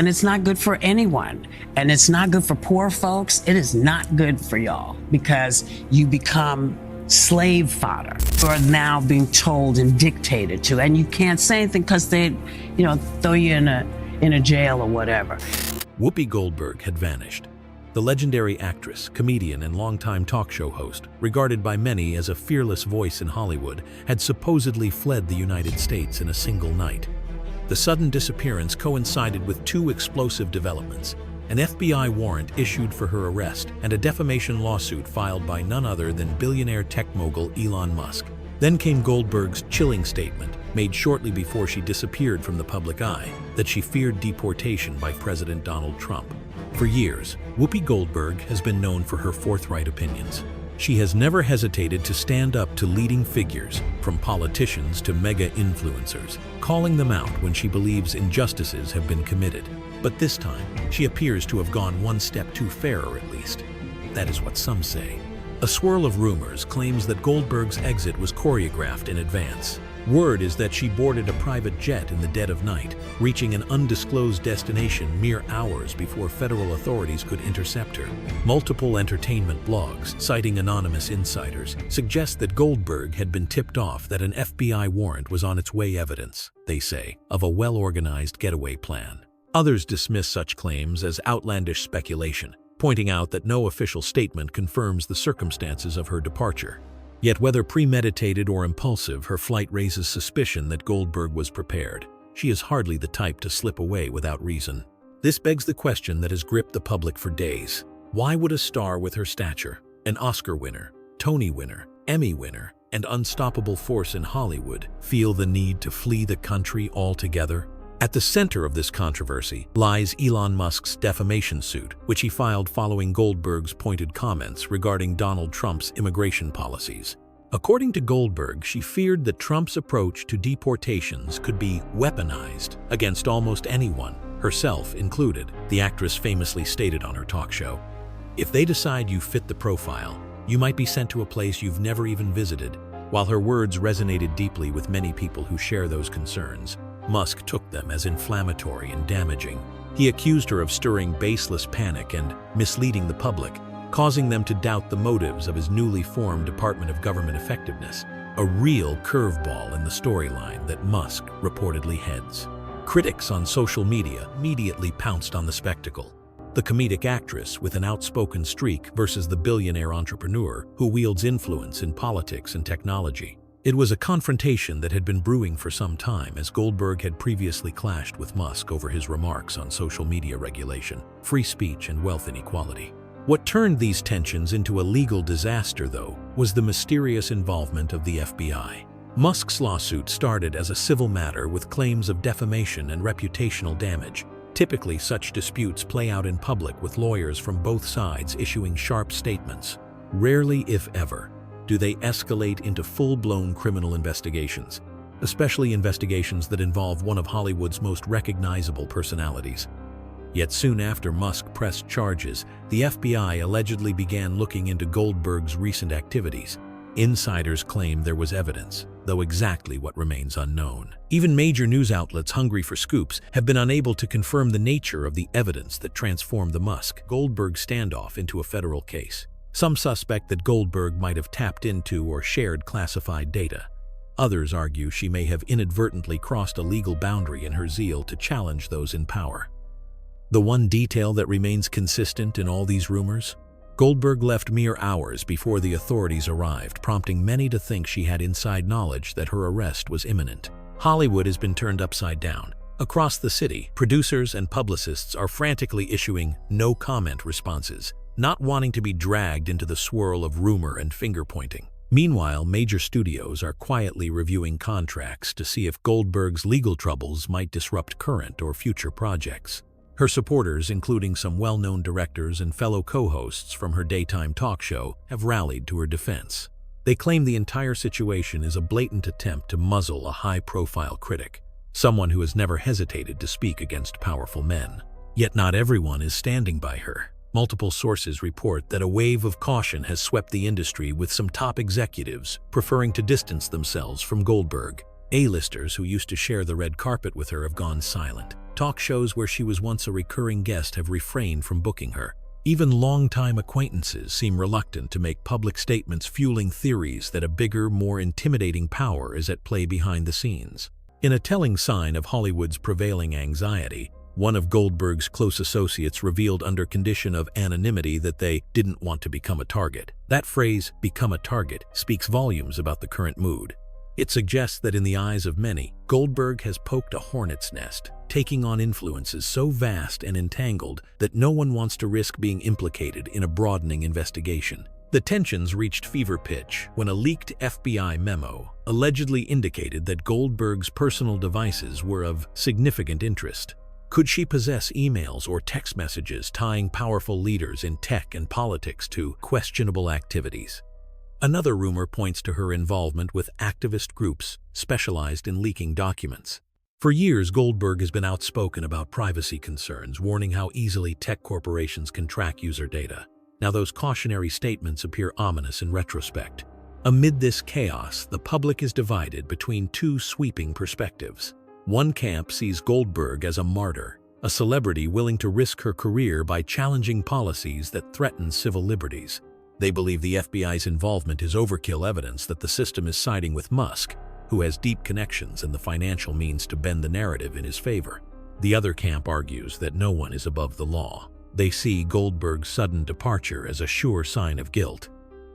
And it's not good for anyone. And it's not good for poor folks. It is not good for y'all because you become slave fodder. You are now being told and dictated to, and you can't say anything because they, throw you in a jail or whatever. Whoopi Goldberg had vanished. The legendary actress, comedian, and longtime talk show host, regarded by many as a fearless voice in Hollywood, had supposedly fled the United States in a single night. The sudden disappearance coincided with two explosive developments: an FBI warrant issued for her arrest and a defamation lawsuit filed by none other than billionaire tech mogul Elon Musk. Then came Goldberg's chilling statement, made shortly before she disappeared from the public eye, that she feared deportation by President Donald Trump. For years, Whoopi Goldberg has been known for her forthright opinions. She has never hesitated to stand up to leading figures, from politicians to mega-influencers, calling them out when she believes injustices have been committed. But this time, she appears to have gone one step too far, at least. That is what some say. A swirl of rumors claims that Goldberg's exit was choreographed in advance. Word is that she boarded a private jet in the dead of night, reaching an undisclosed destination mere hours before federal authorities could intercept her. Multiple entertainment blogs, citing anonymous insiders, suggest that Goldberg had been tipped off that an FBI warrant was on its way, evidence, they say, of a well-organized getaway plan. Others dismiss such claims as outlandish speculation, pointing out that no official statement confirms the circumstances of her departure. Yet whether premeditated or impulsive, her flight raises suspicion that Goldberg was prepared. She is hardly the type to slip away without reason. This begs the question that has gripped the public for days. Why would a star with her stature, an Oscar winner, Tony winner, Emmy winner, and unstoppable force in Hollywood, feel the need to flee the country altogether? At the center of this controversy lies Elon Musk's defamation suit, which he filed following Goldberg's pointed comments regarding Donald Trump's immigration policies. According to Goldberg, she feared that Trump's approach to deportations could be weaponized against almost anyone, herself included. The actress famously stated on her talk show, "If they decide you fit the profile, you might be sent to a place you've never even visited." While her words resonated deeply with many people who share those concerns, Musk took them as inflammatory and damaging. He accused her of stirring baseless panic and misleading the public, causing them to doubt the motives of his newly formed Department of Government Effectiveness, a real curveball in the storyline that Musk reportedly heads. Critics on social media immediately pounced on the spectacle. The comedic actress with an outspoken streak versus the billionaire entrepreneur who wields influence in politics and technology. It was a confrontation that had been brewing for some time, as Goldberg had previously clashed with Musk over his remarks on social media regulation, free speech, and wealth inequality. What turned these tensions into a legal disaster, though, was the mysterious involvement of the FBI. Musk's lawsuit started as a civil matter with claims of defamation and reputational damage. Typically, such disputes play out in public with lawyers from both sides issuing sharp statements. Rarely, if ever, do they escalate into full-blown criminal investigations, especially investigations that involve one of Hollywood's most recognizable personalities. Yet soon after Musk pressed charges, the FBI allegedly began looking into Goldberg's recent activities. Insiders claim there was evidence, though exactly what remains unknown. Even major news outlets hungry for scoops have been unable to confirm the nature of the evidence that transformed the Musk-Goldberg standoff into a federal case. Some suspect that Goldberg might have tapped into or shared classified data. Others argue she may have inadvertently crossed a legal boundary in her zeal to challenge those in power. The one detail that remains consistent in all these rumors? Goldberg left mere hours before the authorities arrived, prompting many to think she had inside knowledge that her arrest was imminent. Hollywood has been turned upside down. Across the city, producers and publicists are frantically issuing no-comment responses, not wanting to be dragged into the swirl of rumor and finger-pointing. Meanwhile, major studios are quietly reviewing contracts to see if Goldberg's legal troubles might disrupt current or future projects. Her supporters, including some well-known directors and fellow co-hosts from her daytime talk show, have rallied to her defense. They claim the entire situation is a blatant attempt to muzzle a high-profile critic, someone who has never hesitated to speak against powerful men. Yet not everyone is standing by her. Multiple sources report that a wave of caution has swept the industry, with some top executives preferring to distance themselves from Goldberg. A-listers who used to share the red carpet with her have gone silent, Talk shows where she was once a recurring guest have refrained from booking her. Even longtime acquaintances seem reluctant to make public statements fueling theories that a bigger, more intimidating power is at play behind the scenes. In a telling sign of Hollywood's prevailing anxiety, one of Goldberg's close associates revealed under condition of anonymity that they didn't want to become a target. That phrase, become a target, speaks volumes about the current mood. It suggests that in the eyes of many, Goldberg has poked a hornet's nest, taking on influences so vast and entangled that no one wants to risk being implicated in a broadening investigation. The tensions reached fever pitch when a leaked FBI memo allegedly indicated that Goldberg's personal devices were of significant interest. Could she possess emails or text messages tying powerful leaders in tech and politics to questionable activities? Another rumor points to her involvement with activist groups specialized in leaking documents. For years, Goldberg has been outspoken about privacy concerns, warning how easily tech corporations can track user data. Now, those cautionary statements appear ominous in retrospect. Amid this chaos, the public is divided between two sweeping perspectives. One camp sees Goldberg as a martyr, a celebrity willing to risk her career by challenging policies that threaten civil liberties. They believe the FBI's involvement is overkill evidence that the system is siding with Musk, who has deep connections and the financial means to bend the narrative in his favor. The other camp argues that no one is above the law. They see Goldberg's sudden departure as a sure sign of guilt.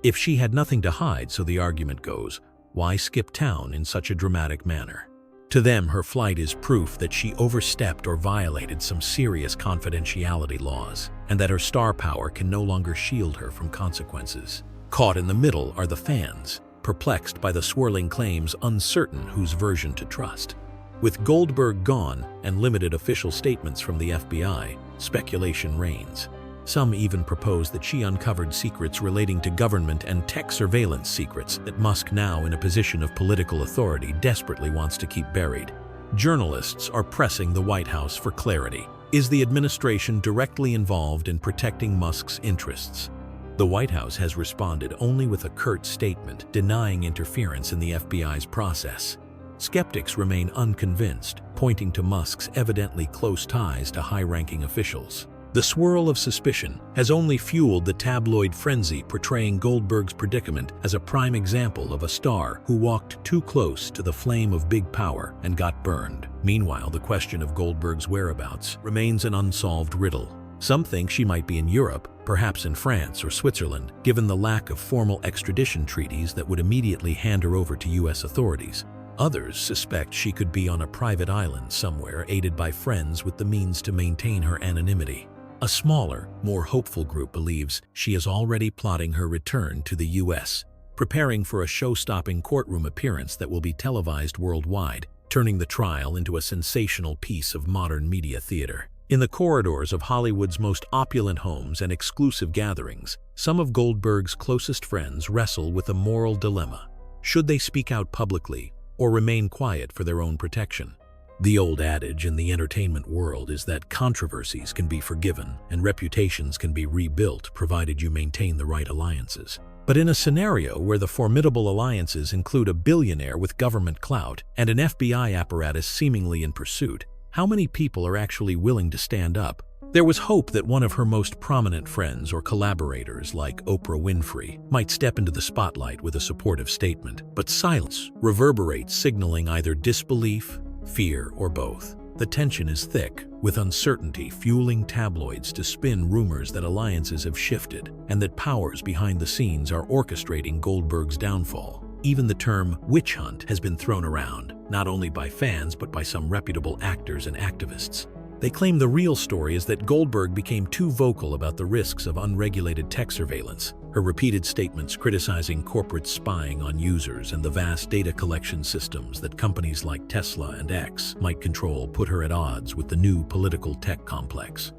If she had nothing to hide, so the argument goes, why skip town in such a dramatic manner? To them, her flight is proof that she overstepped or violated some serious confidentiality laws, and that her star power can no longer shield her from consequences. Caught in the middle are the fans, perplexed by the swirling claims, uncertain whose version to trust. With Goldberg gone and limited official statements from the FBI, speculation reigns. Some even propose that she uncovered secrets relating to government and tech surveillance secrets that Musk, now in a position of political authority, desperately wants to keep buried. Journalists are pressing the White House for clarity. Is the administration directly involved in protecting Musk's interests? The White House has responded only with a curt statement denying interference in the FBI's process. Skeptics remain unconvinced, pointing to Musk's evidently close ties to high-ranking officials. The swirl of suspicion has only fueled the tabloid frenzy, portraying Goldberg's predicament as a prime example of a star who walked too close to the flame of big power and got burned. Meanwhile, the question of Goldberg's whereabouts remains an unsolved riddle. Some think she might be in Europe, perhaps in France or Switzerland, given the lack of formal extradition treaties that would immediately hand her over to U.S. authorities. Others suspect she could be on a private island somewhere, aided by friends with the means to maintain her anonymity. A smaller, more hopeful group believes she is already plotting her return to the U.S., preparing for a show-stopping courtroom appearance that will be televised worldwide, turning the trial into a sensational piece of modern media theater. In the corridors of Hollywood's most opulent homes and exclusive gatherings, some of Goldberg's closest friends wrestle with a moral dilemma. Should they speak out publicly or remain quiet for their own protection? The old adage in the entertainment world is that controversies can be forgiven and reputations can be rebuilt provided you maintain the right alliances. But in a scenario where the formidable alliances include a billionaire with government clout and an FBI apparatus seemingly in pursuit, how many people are actually willing to stand up? There was hope that one of her most prominent friends or collaborators, like Oprah Winfrey, might step into the spotlight with a supportive statement, but silence reverberates, signaling either disbelief, fear, or both. The tension is thick, with uncertainty fueling tabloids to spin rumors that alliances have shifted and that powers behind the scenes are orchestrating Goldberg's downfall. Even the term witch hunt has been thrown around, not only by fans but by some reputable actors and activists. They claim the real story is that Goldberg became too vocal about the risks of unregulated tech surveillance. Her repeated statements criticizing corporate spying on users and the vast data collection systems that companies like Tesla and X might control put her at odds with the new political tech complex.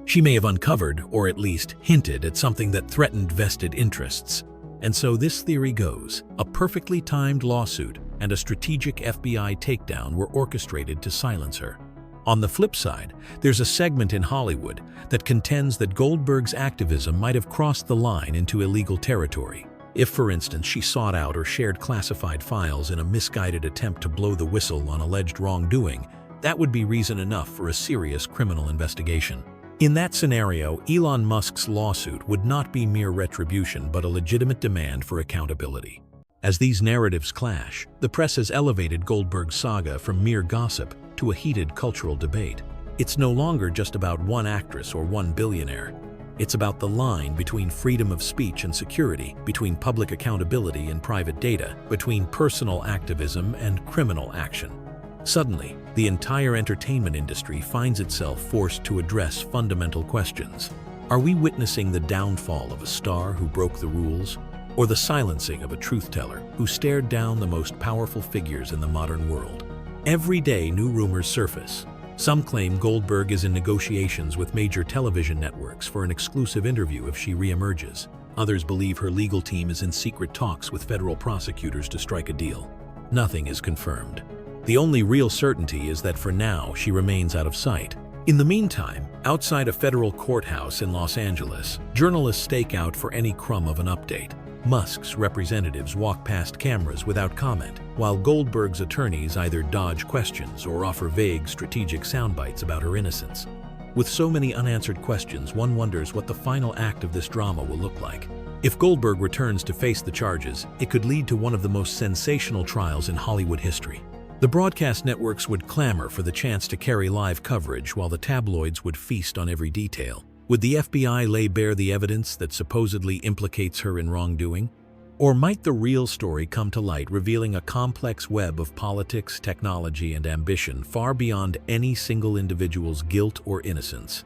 She may have uncovered, or at least hinted at, something that threatened vested interests. And so this theory goes, a perfectly timed lawsuit and a strategic FBI takedown were orchestrated to silence her. On the flip side, there's a segment in Hollywood that contends that Goldberg's activism might have crossed the line into illegal territory. If, for instance, she sought out or shared classified files in a misguided attempt to blow the whistle on alleged wrongdoing, that would be reason enough for a serious criminal investigation. In that scenario, Elon Musk's lawsuit would not be mere retribution but a legitimate demand for accountability. As these narratives clash, the press has elevated Goldberg's saga from mere gossip to a heated cultural debate. It's no longer just about one actress or one billionaire. It's about the line between freedom of speech and security, between public accountability and private data, between personal activism and criminal action. Suddenly, the entire entertainment industry finds itself forced to address fundamental questions. Are we witnessing the downfall of a star who broke the rules, or the silencing of a truth-teller who stared down the most powerful figures in the modern world? Every day, new rumors surface. Some claim Goldberg is in negotiations with major television networks for an exclusive interview if she reemerges. Others believe her legal team is in secret talks with federal prosecutors to strike a deal. Nothing is confirmed. The only real certainty is that for now, she remains out of sight. In the meantime, outside a federal courthouse in Los Angeles, journalists stake out for any crumb of an update. Musk's representatives walk past cameras without comment, while Goldberg's attorneys either dodge questions or offer vague, strategic soundbites about her innocence. With so many unanswered questions, one wonders what the final act of this drama will look like. If Goldberg returns to face the charges, it could lead to one of the most sensational trials in Hollywood history. The broadcast networks would clamor for the chance to carry live coverage while the tabloids would feast on every detail. Would the FBI lay bare the evidence that supposedly implicates her in wrongdoing? Or might the real story come to light, revealing a complex web of politics, technology, and ambition far beyond any single individual's guilt or innocence?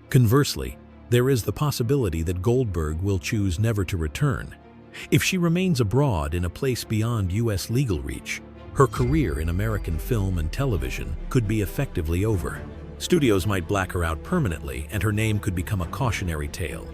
Conversely, there is the possibility that Goldberg will choose never to return. If she remains abroad in a place beyond U.S. legal reach, her career in American film and television could be effectively over. Studios might black her out permanently, and her name could become a cautionary tale,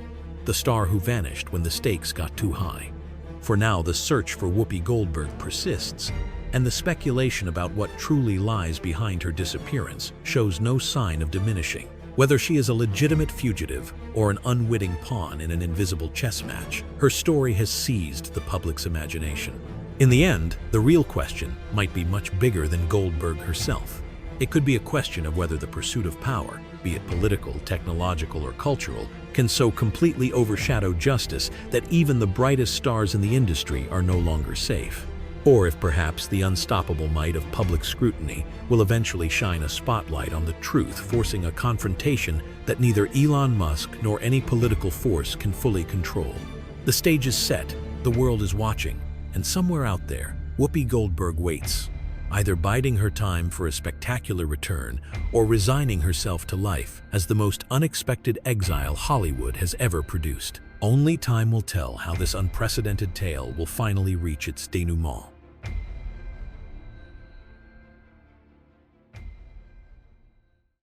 the star who vanished when the stakes got too high. For now, the search for Whoopi Goldberg persists, and the speculation about what truly lies behind her disappearance shows no sign of diminishing. Whether she is a legitimate fugitive or an unwitting pawn in an invisible chess match, her story has seized the public's imagination. In the end, the real question might be much bigger than Goldberg herself. It could be a question of whether the pursuit of power, be it political, technological, or cultural, can so completely overshadow justice that even the brightest stars in the industry are no longer safe. Or if perhaps the unstoppable might of public scrutiny will eventually shine a spotlight on the truth, forcing a confrontation that neither Elon Musk nor any political force can fully control. The stage is set, the world is watching, and somewhere out there, Whoopi Goldberg waits, either biding her time for a spectacular return or resigning herself to life as the most unexpected exile Hollywood has ever produced. Only time will tell how this unprecedented tale will finally reach its denouement.